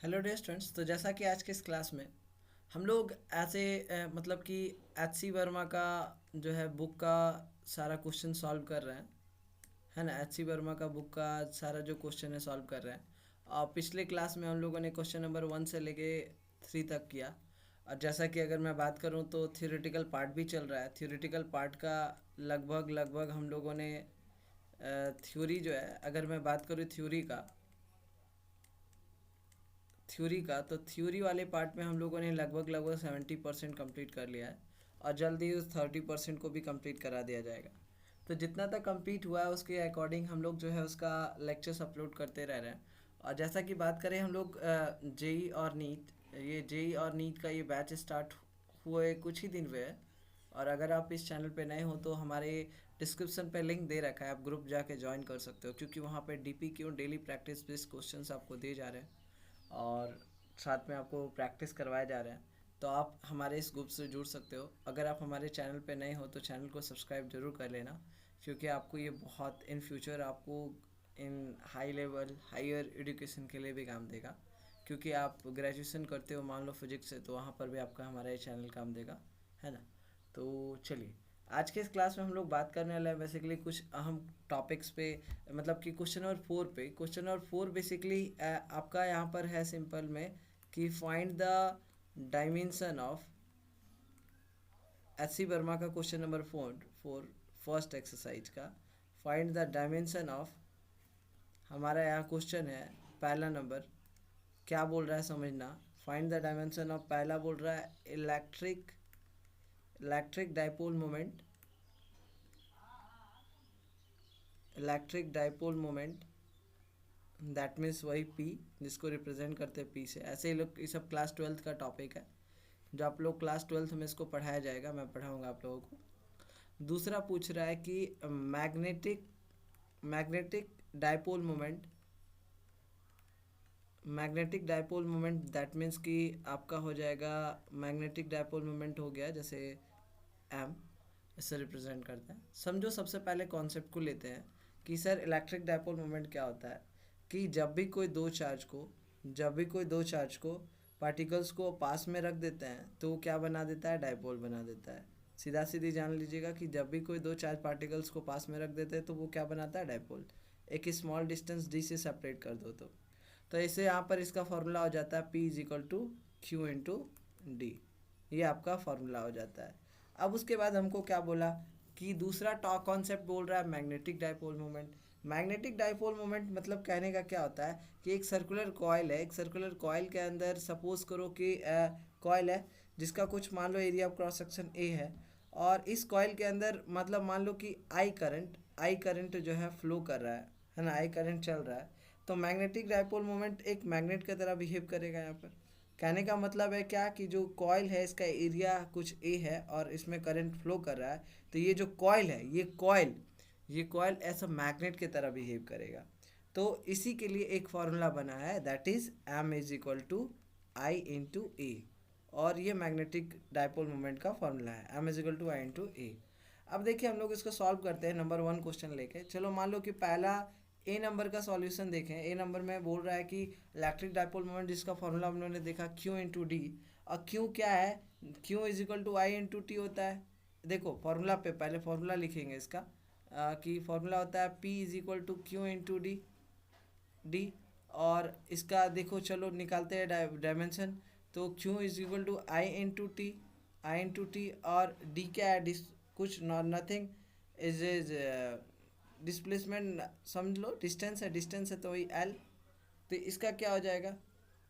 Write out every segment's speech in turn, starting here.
Hello dear students. तो जैसा कि आज के इस क्लास में हम लोग ऐसे मतलब कि एच सी वर्मा का जो है बुक का सारा क्वेश्चन सॉल्व कर रहे हैं, है ना। एच सी वर्मा का बुक का सारा जो क्वेश्चन है सॉल्व कर रहे हैं। और पिछले क्लास में हम लोगों ने क्वेश्चन नंबर 1 से लेके 3 तक किया। और जैसा कि अगर मैं बात करूं तो थ्योरेटिकल पार्ट भी चल रहा है। थ्योरेटिकल पार्ट का लगभग लगभग हम लोगों ने थ्योरी जो है, अगर मैं बात करूँ थ्योरी का तो थ्योरी वाले पार्ट में हम लोगों ने लगभग लगभग 70% कंप्लीट कर लिया है। और जल्दी उस 30% को भी कंप्लीट करा दिया जाएगा। तो जितना तक कंप्लीट हुआ है उसके अकॉर्डिंग हम लोग जो है उसका लेक्चर्स अपलोड करते रह रहे हैं। और जैसा कि बात करें हम लोग जेई और नीट, ये जेई और नीट का ये बैच स्टार्ट हुए कुछ ही दिन हुए है। और अगर आप इस चैनल पे नए हो तो हमारे डिस्क्रिप्शन पे लिंक दे रखा है, आप ग्रुप जाके ज्वाइन कर सकते हो, क्योंकि वहाँ पे डीपी क्यों डेली प्रैक्टिस बेस्ड क्वेश्चंस आपको दिए जा रहे हैं और साथ में आपको प्रैक्टिस करवाए जा रहे हैं। तो आप हमारे इस ग्रुप से जुड़ सकते हो। अगर आप हमारे चैनल पे नए हो तो चैनल को सब्सक्राइब जरूर कर लेना, क्योंकि आपको ये बहुत इन फ्यूचर आपको in high level higher education के लिए भी काम देगा। क्योंकि आप ग्रेजुएशन करते हो मान लो फिजिक्स से, तो वहाँ पर भी आपका हमारा ये चैनल काम देगा, है ना। तो चलिए, आज के इस क्लास में हम लोग बात करने वाले हैं बेसिकली कुछ अहम टॉपिक्स पे। मतलब कि क्वेश्चन नंबर 4 बेसिकली आपका यहाँ पर है सिंपल में कि find the dimension of H C Verma का क्वेश्चन नंबर 4 फर्स्ट एक्सरसाइज का। फाइंड द डायमेंशन ऑफ, हमारा यहाँ क्वेश्चन है पहला नंबर। क्या बोल रहा है समझना। फाइंड द डायमेंशन ऑफ, पहला बोल रहा है electric dipole moment. Electric dipole moment that means वही पी, जिसको रिप्रेजेंट करते हैं पी से। ऐसे ही लोग, ये सब क्लास 12th का टॉपिक है, जो आप लोग क्लास 12th में इसको पढ़ाया जाएगा, मैं पढ़ाऊँगा आप लोगों को। दूसरा पूछ रहा है कि magnetic magnetic dipole moment. Magnetic dipole moment that means कि आपका हो जाएगा, मैग्नेटिक डाइपोल मोमेंट हो गया जैसे एम, इससे रिप्रेजेंट करता है। समझो, सबसे पहले कॉन्सेप्ट को लेते हैं कि सर इलेक्ट्रिक डाइपोल मोमेंट क्या होता है। कि जब भी कोई दो चार्ज को पार्टिकल्स को पास में रख देते हैं तो वो क्या बना देता है, डाइपोल बना देता है। सीधा सीधी जान लीजिएगा कि जब भी कोई दो चार्ज पार्टिकल्स को पास में रख देते हैं तो वो क्या बनाता है, डाइपोल। एक स्मॉल डिस्टेंस डी से सेपरेट कर दो तो ऐसे यहाँ पर इसका फॉर्मूला हो जाता है P is equal to Q into D. ये आपका फॉर्मूला हो जाता है। अब उसके बाद हमको क्या बोला कि दूसरा टॉक कॉन्सेप्ट बोल रहा है magnetic dipole moment. Magnetic dipole moment मतलब कहने का क्या होता है कि एक सर्कुलर कॉइल है, एक सर्कुलर कॉइल के अंदर सपोज करो कि कॉइल है जिसका कुछ मान लो area of cross section A है। और इस कॉइल के अंदर मतलब मान लो कि आई करंट जो है फ्लो कर रहा है ना, आई करंट चल रहा है। तो मैग्नेटिक डाइपोल मोमेंट एक मैग्नेट की तरह बिहेव करेगा यहाँ पर। कहने का मतलब है क्या कि जो कॉइल है इसका एरिया कुछ ए है और इसमें करंट फ्लो कर रहा है, तो ये जो कॉइल है, ये कॉइल ऐसा मैग्नेट की तरह बिहेव करेगा। तो इसी के लिए एक फॉर्मूला बना है, that is M is equal to I into A. और ये मैग्नेटिक डाइपोल मोमेंट का फॉर्मूला है, M is equal to I into A. अब देखिए हम लोग इसको सॉल्व करते हैं नंबर 1 क्वेश्चन लेके। चलो मान लो कि पहला ए नंबर का सॉल्यूशन देखें। ए नंबर में बोल रहा है कि इलेक्ट्रिक डाइपोल मोमेंट जिसका फॉर्मूला हम लोगों ने देखा क्यू इंटू डी। और क्यू क्या है, Q is equal to I into T होता है। देखो फॉर्मूला पे पहले फॉर्मूला लिखेंगे इसका, कि फॉर्मूला होता है P is equal to Q into D. और इसका देखो चलो निकालते हैं डायमेंशन। तो Q is equal to I into T और डी क्या है, कुछ नथिंग इज डिस्प्लेसमेंट, समझ लो डिस्टेंस है तो वही एल। तो इसका क्या हो जाएगा,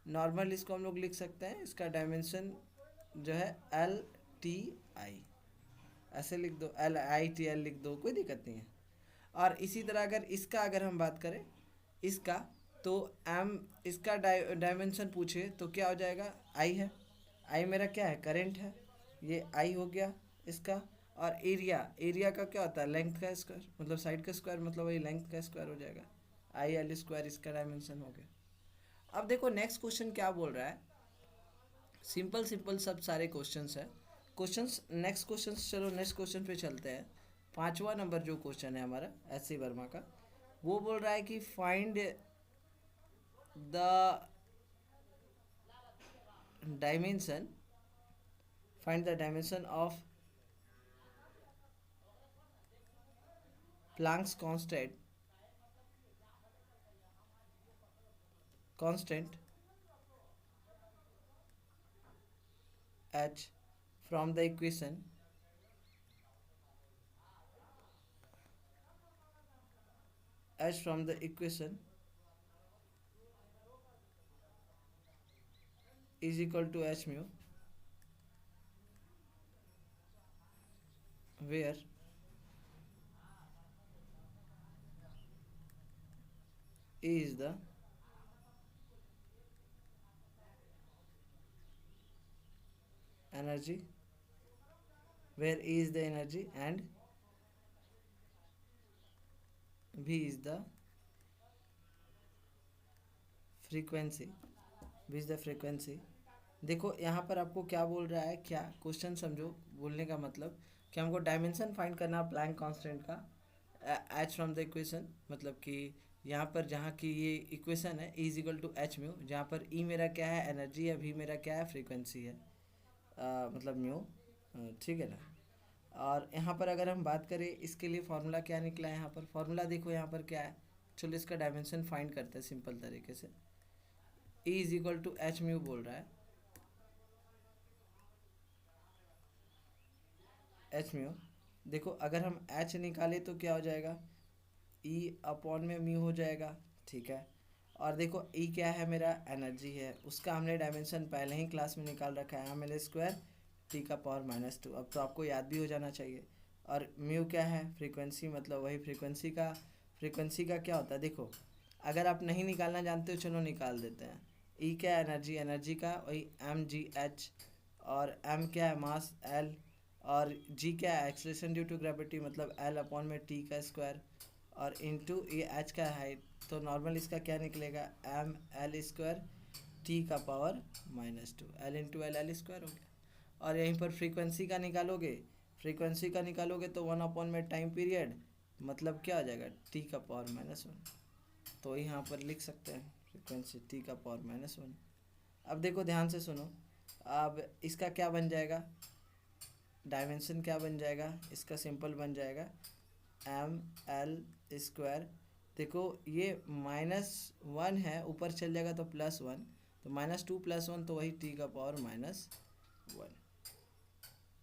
नॉर्मल इसको हम लोग लिख सकते हैं, इसका डायमेंशन जो है एल टी आई, ऐसे लिख दो, एल आई टी एल लिख दो, कोई दिक्कत नहीं है। और इसी तरह अगर हम बात करें इसका, तो एम, इसका डायमेंशन पूछे तो क्या हो जाएगा, आई है। आई मेरा क्या है, करंट है, ये आई हो गया इसका। और एरिया का क्या होता है, लेंथ का स्क्वायर, मतलब साइड का स्क्वायर, मतलब वही लेंथ का स्क्वायर हो जाएगा, आई एल स्क्वायर इसका डायमेंशन हो गया। अब देखो नेक्स्ट क्वेश्चन क्या बोल रहा है। सिंपल सिंपल सब सारे क्वेश्चंस है। नेक्स्ट क्वेश्चंस, चलो नेक्स्ट क्वेश्चन पे चलते हैं। 5वां नंबर जो क्वेश्चन है हमारा एच सी वर्मा का, वो बोल रहा है कि find the dimension, find the dimension of Planck's constant h from the equation is equal to h mu, where E is the energy, and V is the frequency. देखो यहाँ पर आपको क्या बोल रहा है, क्या क्वेश्चन समझो, बोलने का मतलब कि हमको डायमेंशन फाइंड करना प्लैंक कांस्टेंट का एच फ्रॉम द इक्वेशन, मतलब कि यहाँ पर जहाँ की ये इक्वेशन है E is equal to H mu, जहाँ पर E मेरा क्या है, एनर्जी है, V मेरा क्या है, फ्रीक्वेंसी है, मतलब म्यू, ठीक है ना। और यहाँ पर अगर हम बात करें इसके लिए फॉर्मूला क्या निकला है, यहाँ पर फॉर्मूला देखो यहाँ पर क्या है, चलो इसका डायमेंशन फाइंड करते हैं सिंपल तरीके से। E is equal to H mu बोल रहा है, एच म्यू। देखो अगर हम एच निकाले तो क्या हो जाएगा, E अपॉन में म्यू हो जाएगा, ठीक है। और देखो E क्या है, मेरा एनर्जी है, उसका हमने डायमेंशन पहले ही क्लास में निकाल रखा है, एम एल स्क्वायर टी का पावर -2, अब तो आपको याद भी हो जाना चाहिए। और म्यू क्या है, फ्रीक्वेंसी, मतलब वही फ्रीक्वेंसी का क्या होता है, देखो अगर आप नहीं निकालना जानते हो चलो निकाल देते हैं। E क्या है, एनर्जी का वही mgh, और m क्या है, मास L, और g क्या है, एक्सेलरेशन ड्यू टू ग्रेविटी, मतलब L अपॉन में t का स्क्वायर, और इंटू ये h का हाइट, तो नॉर्मल इसका क्या निकलेगा, एम एल स्क्वायर टी का power -2, L into L square हो गया। और यहीं पर फ्रीक्वेंसी का निकालोगे तो 1 अपॉन में टाइम पीरियड, मतलब क्या हो जाएगा, टी का पावर -1, तो यहाँ पर लिख सकते हैं फ्रीक्वेंसी टी का पावर -1। अब देखो ध्यान से सुनो, अब इसका क्या बन जाएगा, डायमेंशन क्या बन जाएगा, इसका सिंपल बन जाएगा एम एल स्क्वायर। देखो ये -1 है, ऊपर चल जाएगा तो +1, तो -2 + 1 तो वही टी का पावर -1,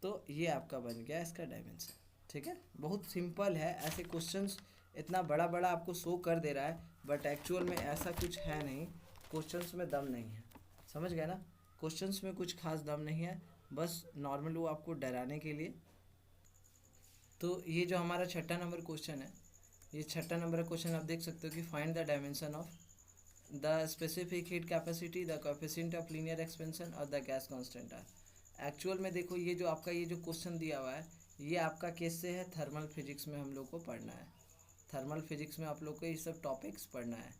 तो ये आपका बन गया इसका डायमेंशन, ठीक है। बहुत सिंपल है, ऐसे क्वेश्चंस इतना बड़ा बड़ा आपको शो कर दे रहा है, बट एक्चुअल में ऐसा कुछ है नहीं, क्वेश्चंस में दम नहीं है, समझ गए ना, क्वेश्चंस में कुछ खास दम नहीं है, बस नॉर्मल वो आपको डराने के लिए। तो ये जो हमारा छठा नंबर क्वेश्चन है, ये छठा नंबर क्वेश्चन आप देख सकते हो कि find the dimension of the specific heat capacity, the coefficient of linear expansion और the gas constant R. Actual में देखो ये जो आपका ये जो क्वेश्चन दिया हुआ है, ये आपका किस से है, थर्मल फिजिक्स में हम लोग को पढ़ना है, थर्मल फिजिक्स में आप लोग को ये सब टॉपिक्स पढ़ना है,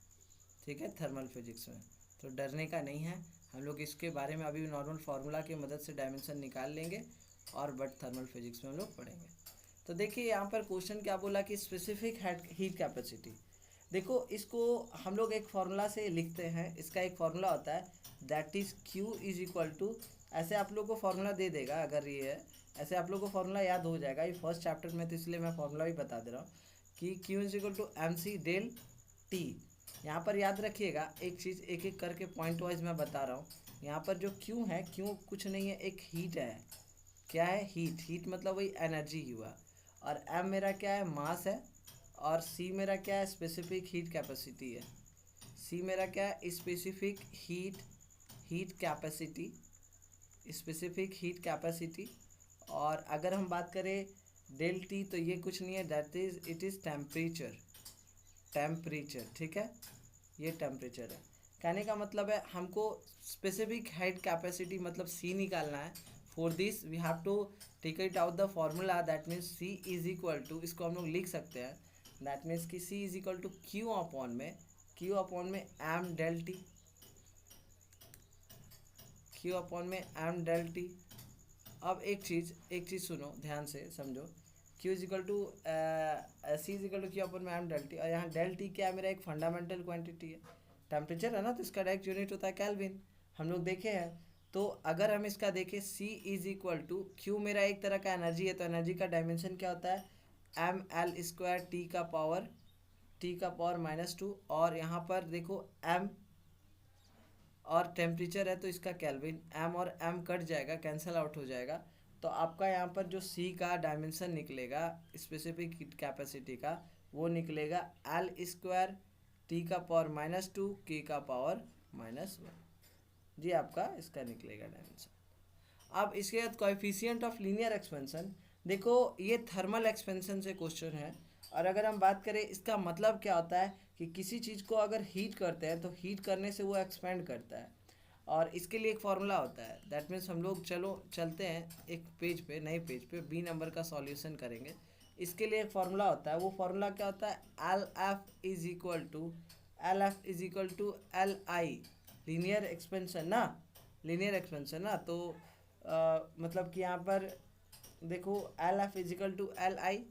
ठीक है, थर्मल फिजिक्स में, तो डरने का नहीं है। हम लोग इसके बारे में अभी नॉर्मल फार्मूला की मदद से डायमेंशन निकाल लेंगे, और बट थर्मल फिजिक्स में हम लोग पढ़ेंगे। तो देखिए यहाँ पर क्वेश्चन क्या बोला कि स्पेसिफिक हीट कैपेसिटी, देखो इसको हम लोग एक फार्मूला से लिखते हैं, इसका एक फार्मूला होता है that is Q is equal to, ऐसे आप लोग को फार्मूला दे देगा, अगर ये है ऐसे आप लोग को फार्मूला याद हो जाएगा, ये फर्स्ट चैप्टर में, तो इसलिए मैं फार्मूला भी बता दे रहा हूँ कि Q is equal to MC del T। यहाँ पर याद रखिएगा एक चीज़, एक एक करके पॉइंट वाइज मैं बता रहा हूँ। यहाँ पर जो Q है, Q कुछ नहीं है, एक हीट है, क्या है, हीट मतलब वही एनर्जी हुआ, और M मेरा क्या है, मास है, और C मेरा क्या है, स्पेसिफिक हीट कैपेसिटी है, C मेरा क्या है, स्पेसिफिक हीट कैपेसिटी। और अगर हम बात करें डेल टी, तो ये कुछ नहीं है, that is it is temperature, ठीक है, ये टेम्परेचर है। कहने का मतलब है हमको स्पेसिफिक हीट कैपेसिटी मतलब C निकालना है। For this we have to take it out the formula, that means C is equal to, इसको हम लोग लिख सकते हैं, दैट मीन्स कि C is equal to Q upon में एम डेल टी। अब एक चीज़ सुनो, ध्यान से समझो, Q is equal to C is equal to Q upon में एम डेल टी, और यहाँ डेल टी क्या है, मेरा एक फंडामेंटल क्वांटिटी है, टेम्परेचर है ना, तो इसका डायरेक्ट यूनिट होता है केल्विन, हम लोग देखे हैं। तो अगर हम इसका देखें C is equal to Q मेरा एक तरह का एनर्जी है, तो एनर्जी का डायमेंशन क्या होता है ml² टी का पावर -2, और यहाँ पर देखो m और टेम्परेचर है तो इसका केल्विन, m और m कट जाएगा, कैंसल आउट हो जाएगा, तो आपका यहाँ पर जो C का डायमेंशन निकलेगा स्पेसिफिक हीट कैपेसिटी का, वो निकलेगा l² टी का पावर -2 k का पावर -1। जी आपका इसका निकलेगा डायमेंशन। अब इसके बाद कोएफिशिएंट ऑफ लीनियर एक्सपेंशन, देखो ये थर्मल एक्सपेंशन से क्वेश्चन है, और अगर हम बात करें इसका मतलब क्या होता है कि किसी चीज़ को अगर हीट करते हैं तो हीट करने से वो एक्सपेंड करता है, और इसके लिए एक फॉर्मूला होता है। दैट मीन्स हम लोग चलते हैं एक पेज पे, नए पेज पे बी नंबर का सॉल्यूशन करेंगे। इसके लिए एक फार्मूला होता है, वो फार्मूला क्या होता है L F is equal to L I, linear expansion ना, लीनियर एक्सपेंशन ना, तो मतलब कि यहाँ पर देखो L F is equal to L I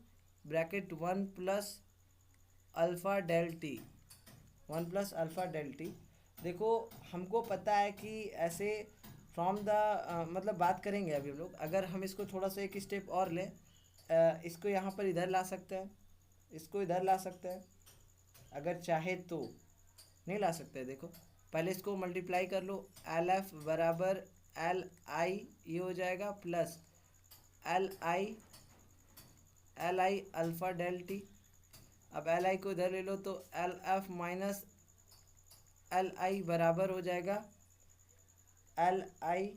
bracket 1 plus alpha del T, 1 plus alpha del T. देखो हमको पता है कि ऐसे फ्रॉम द मतलब बात करेंगे अभी हम लोग, अगर हम इसको थोड़ा सा एक स्टेप और लें, इसको यहाँ पर इधर ला सकते हैं, इसको इधर ला सकते हैं, अगर चाहे तो नहीं ला सकते। देखो पहले इसको मल्टीप्लाई कर लो, एल एफ बराबर एल आई ये हो जाएगा plus L I alpha del T. अब एल आई को इधर ले लो तो L F minus L I बराबर हो जाएगा L I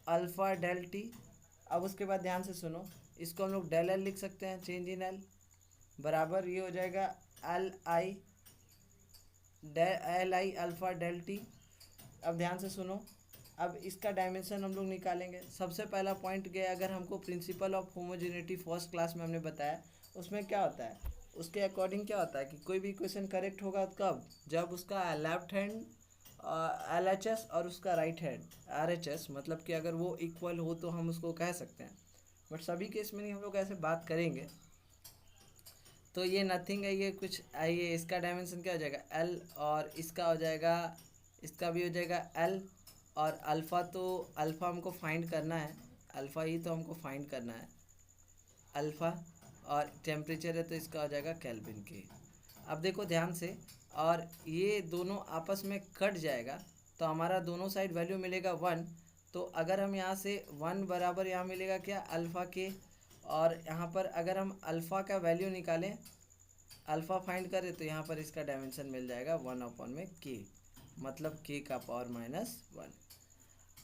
alpha del T. अब उसके बाद ध्यान से सुनो, इसको हम लोग डेल एल लिख सकते हैं, चेंज इन एल, बराबर ये हो जाएगा L I alpha del T. अब ध्यान से सुनो, अब इसका डायमेंशन हम लोग निकालेंगे। सबसे पहला पॉइंट गया, अगर हमको principle of homogeneity first class में हमने बताया, उसमें क्या होता है, उसके अकॉर्डिंग क्या होता है कि कोई भी इक्वेशन करेक्ट होगा कब, जब उसका लेफ्ट हैंड LHS और उसका राइट हैंड RHS, मतलब कि अगर वो इक्वल हो तो हम उसको कह सकते हैं, बट सभी केस में नहीं हम लोग ऐसे बात करेंगे। तो ये नथिंग है, ये कुछ ये इसका डायमेंशन क्या हो जाएगा L, और इसका हो जाएगा, इसका भी हो जाएगा L, और अल्फ़ा तो अल्फ़ा हमको फाइंड करना है, अल्फ़ा ही तो हमको फाइंड करना है अल्फ़ा, और टेम्परेचर है तो इसका हो जाएगा केल्विन के। अब देखो ध्यान से, और ये दोनों आपस में कट जाएगा तो हमारा दोनों साइड वैल्यू मिलेगा 1। तो अगर हम यहाँ से 1 बराबर यहाँ मिलेगा क्या अल्फ़ा के, और यहाँ पर अगर हम अल्फ़ा का वैल्यू निकालें, अल्फ़ा फाइंड करें, तो यहाँ पर इसका डायमेंशन मिल जाएगा 1/k, मतलब k का पावर -1।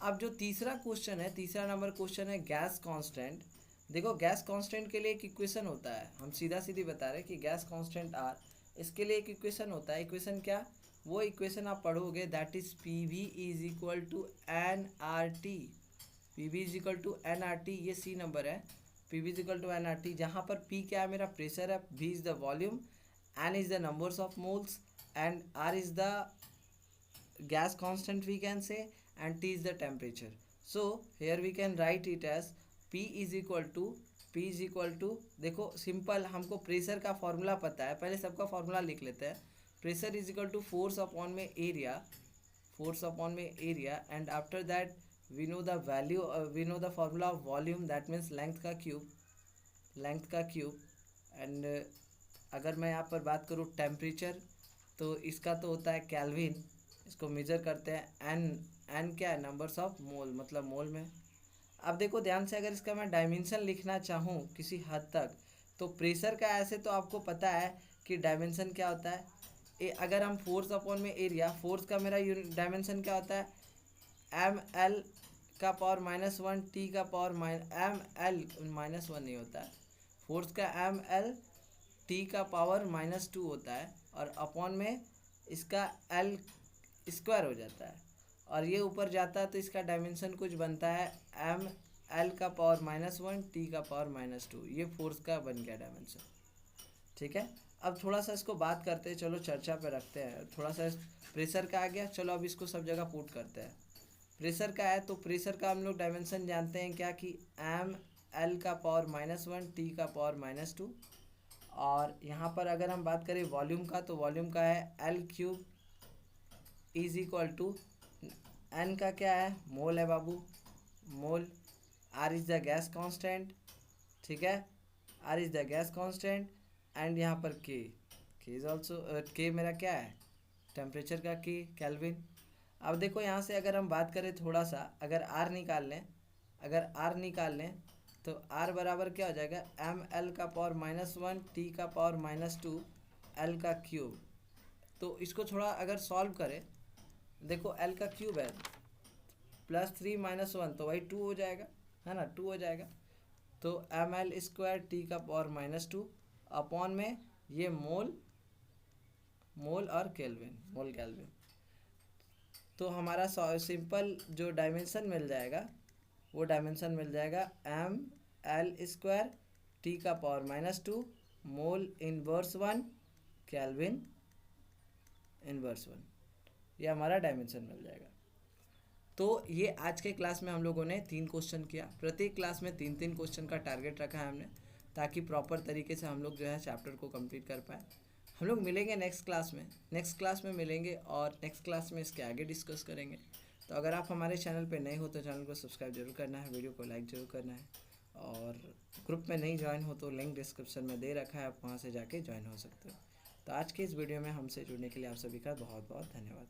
अब जो तीसरा क्वेश्चन है, तीसरा नंबर क्वेश्चन है गैस कांस्टेंट। देखो गैस कांस्टेंट के लिए एक इक्वेशन होता है, हम सीधा सीधी बता रहे हैं कि गैस कांस्टेंट आर, इसके लिए एक इक्वेशन होता है। इक्वेशन क्या, वो इक्वेशन आप पढ़ोगे, that is P V is equal to N R T, P V is equal to N R T, ये सी नंबर है, P V is equal to N R T, जहाँ पर पी क्या है मेरा प्रेशर है, V is the volume, N is the numbers of moles, and R is the gas constant we can say, and T is the temperature. So here we can write it as P is equal to देखो simple, हमको pressure का formula पता है, पहले सबका formula लिख लेते हैं। Pressure is equal to force upon में area, and after that we know the value, we know the formula of volume, that means length का क्यूब, एंड अगर मैं यहाँ पर बात करूँ टेम्परेचर, तो इसका तो होता है केल्विन, इसको मेजर करते हैं एन क्या है नंबर्स ऑफ मोल, मतलब मोल में। अब देखो ध्यान से, अगर इसका मैं डायमेंशन लिखना चाहूँ किसी हद तक, तो प्रेशर का ऐसे तो आपको पता है कि डायमेंशन क्या होता है, अगर हम फोर्स अपॉन में एरिया, फोर्स का मेरा डायमेंशन क्या होता है ml का पावर -1 t का पावर ml -1 नहीं होता है, फोर्स का ml t का पावर -2 होता है, और अपॉन में इसका l स्क्वायर हो जाता है, और ये ऊपर जाता है तो इसका डायमेंशन कुछ बनता है ml का पावर -1 t का पावर -2, ये फोर्स का बन गया डायमेंशन। ठीक है, अब थोड़ा सा इसको बात करते हैं, चलो चर्चा पे रखते हैं। थोड़ा सा प्रेशर का आ गया, चलो अब इसको सब जगह पुट करते हैं। प्रेशर का है तो प्रेशर का हम लोग डायमेंशन जानते हैं क्या कि ml का पावर -1 t का पावर -2, और यहाँ पर अगर हम बात करें वॉल्यूम का, तो वॉल्यूम का है L³ is equal to N का क्या है, मोल है बाबू, mole. R is the gas constant, ठीक है, R is the gas constant. And यहाँ पर के इज ऑल्सो, के मेरा क्या है, टेम्परेचर का के, केल्विन। अब देखो यहाँ से अगर हम बात करें थोड़ा सा, अगर आर निकाल लें, तो आर बराबर क्या हो जाएगा, एम एल का पावर -1 टी का पावर -2 एल का क्यूब। तो इसको थोड़ा अगर सॉल्व करें, देखो एल का क्यूब है +3 -1 तो वही 2 हो जाएगा, है ना, 2 हो जाएगा। तो एम एल स्क्वायर टी का पावर -2 अपॉन में ये मोल और केल्विन। तो हमारा सिंपल जो डायमेंशन मिल जाएगा, वो डायमेंशन मिल जाएगा एम एल स्क्वायर टी का power -2 mole inverse 1 kelvin inverse 1, ये हमारा डायमेंशन मिल जाएगा। तो ये आज के क्लास में हम लोगों ने 3 क्वेश्चन किया। प्रत्येक क्लास में 3-3 क्वेश्चन का टारगेट रखा है हमने, ताकि प्रॉपर तरीके से हम लोग जो है चैप्टर को कंप्लीट कर पाए। हम लोग मिलेंगे नेक्स्ट क्लास में मिलेंगे, और नेक्स्ट क्लास में इसके आगे डिस्कस करेंगे। तो अगर आप हमारे चैनल पे नए हो तो चैनल को सब्सक्राइब जरूर करना है, वीडियो को लाइक जरूर करना है, और ग्रुप में नहीं ज्वाइन हो तो लिंक डिस्क्रिप्शन में दे रखा है, आप वहाँ से जाके ज्वाइन हो सकते हो। तो आज के इस वीडियो में हमसे जुड़ने के लिए आप सभी का बहुत बहुत धन्यवाद।